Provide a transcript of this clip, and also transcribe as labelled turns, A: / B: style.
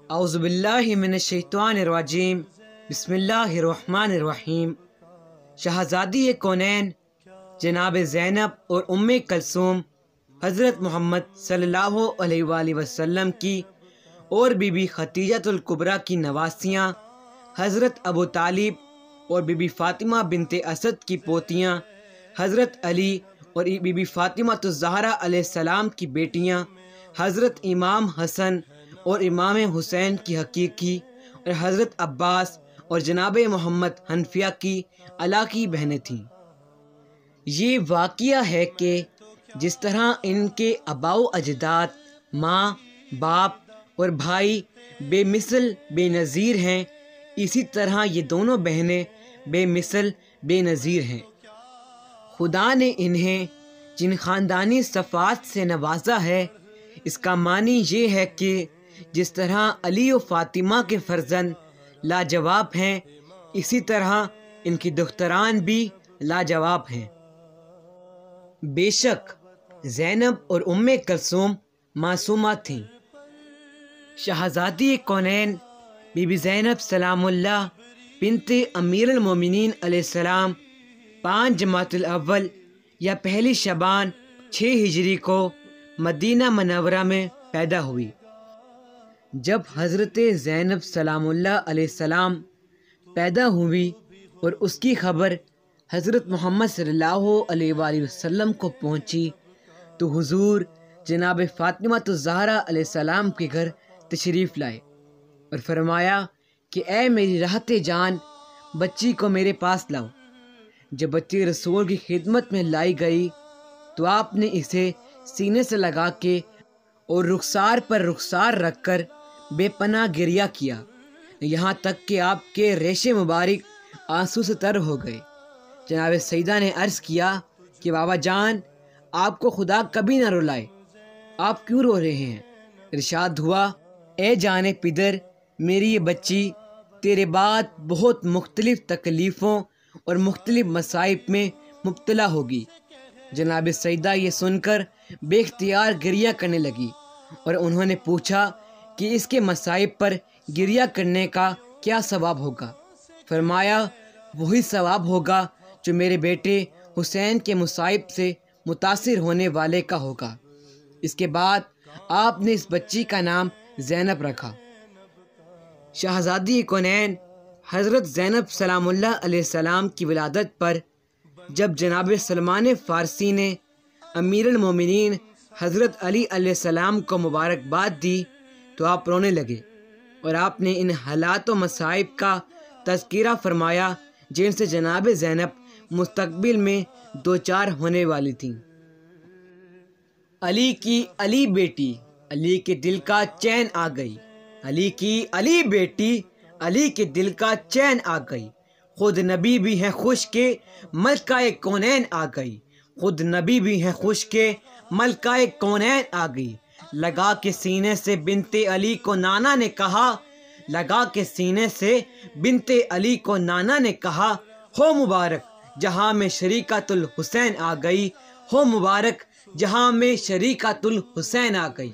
A: اعوذ باللہ من الشیطان الرجیم بسم اللہ الرحمن الرحیم۔ شہزادی کونین جناب زینب اور ام کلثوم حضرت محمد صلی اللہ علیہ وآلہ وسلم کی اور بی بی خدیجہ الکبریٰ کی نواسیاں، حضرت ابو طالب اور بی بی فاطمہ بنت اسد کی پوتیاں، حضرت علی اور بی بی فاطمہ الزہرا علیہ السلام کی بیٹیاں، حضرت امام حسن اور امام حسین کی حقیقی اور حضرت عباس اور جناب محمد حنفیہ کی علاقی بہنیں تھیں۔ یہ واقعہ ہے کہ جس طرح ان کے آباء و اجداد، ماں، باپ اور بھائی بے مثل بے نظیر ہیں، اسی طرح یہ دونوں بہنیں بے مثل بے نظیر ہیں۔ خدا نے انہیں جن خاندانی صفات سے نوازا ہے، اس کا معنی یہ ہے کہ جس طرح علی و فاطمہ کے فرزند لاجواب ہیں، اسی طرح ان کی دختران بھی لاجواب ہیں۔ بے شک زینب اور ام کلثوم معصومہ تھیں۔ شہزادی کونین بی بی زینب سلام اللہ بنت امیر المومنین علیہ السلام 5 جمادی الاول یا پہلی شعبان 6 ہجری کو مدینہ منورہ میں پیدا ہوئی۔ جب حضرت زینب سلام اللہ علیہ السلام پیدا ہوئی اور اس کی خبر حضرت محمد صلی اللہ علیہ وآلہ وسلم کو پہنچی تو حضور جناب فاطمہ الزہرا علیہ السلام کے گھر تشریف لائے اور فرمایا کہ اے میری راحت جان، بچی کو میرے پاس لاؤ۔ جب بچی رسول کی خدمت میں لائی گئی تو آپ نے اسے سینے سے لگا کے اور رخسار پر رخسار رکھ کر بے پناہ گریہ کیا، یہاں تک کہ آپ کے ریشے مبارک آنسو سے تر ہو گئے۔ جناب سیدہ نے عرض کیا کہ بابا جان، آپ کو خدا کبھی نہ رلائے، آپ کیوں رو رہے ہیں؟ ارشاد ہوا، اے جان پدر، میری یہ بچی تیرے بعد بہت مختلف تکلیفوں اور مختلف مصائب میں مبتلا ہوگی۔ جناب سیدہ یہ سن کر بے اختیار گریہ کرنے لگی اور انہوں نے پوچھا کہ اس کے مصائب پر گریہ کرنے کا کیا ثواب ہوگا؟ فرمایا، وہی ثواب ہوگا جو میرے بیٹے حسین کے مصائب سے متاثر ہونے والے کا ہوگا۔ اس کے بعد آپ نے اس بچی کا نام زینب رکھا۔ شہزادی کونین حضرت زینب سلام اللہ علیہ السلام کی ولادت پر جب جناب سلمان فارسی نے امیر المومنین حضرت علی علیہ السلام کو مبارکباد دی تو آپ رونے لگے اور آپ نے ان حالات و مصائب کا تذکرہ فرمایا جن سے جناب زینب مستقبل میں دوچار ہونے والی تھیں۔ علی کی علی بیٹی، علی کے دل کا چین آ گئی، علی کی علی بیٹی، علی کے دل کا چین آ گئی، خود نبی بھی ہیں خوش کے ملکہ کونین آ گئی، خود نبی بھی ہیں خوش کے ملکہ کونین آ گئی۔ لگا کے سینے سے بنت علی کو نانا نے کہا، لگا کے سینے سے بنت علی کو نانا نے کہا، ہو مبارک جہاں میں شریکۃ الحسین آ گئی، ہو مبارک جہاں میں شریکۃ الحسین آ گئی۔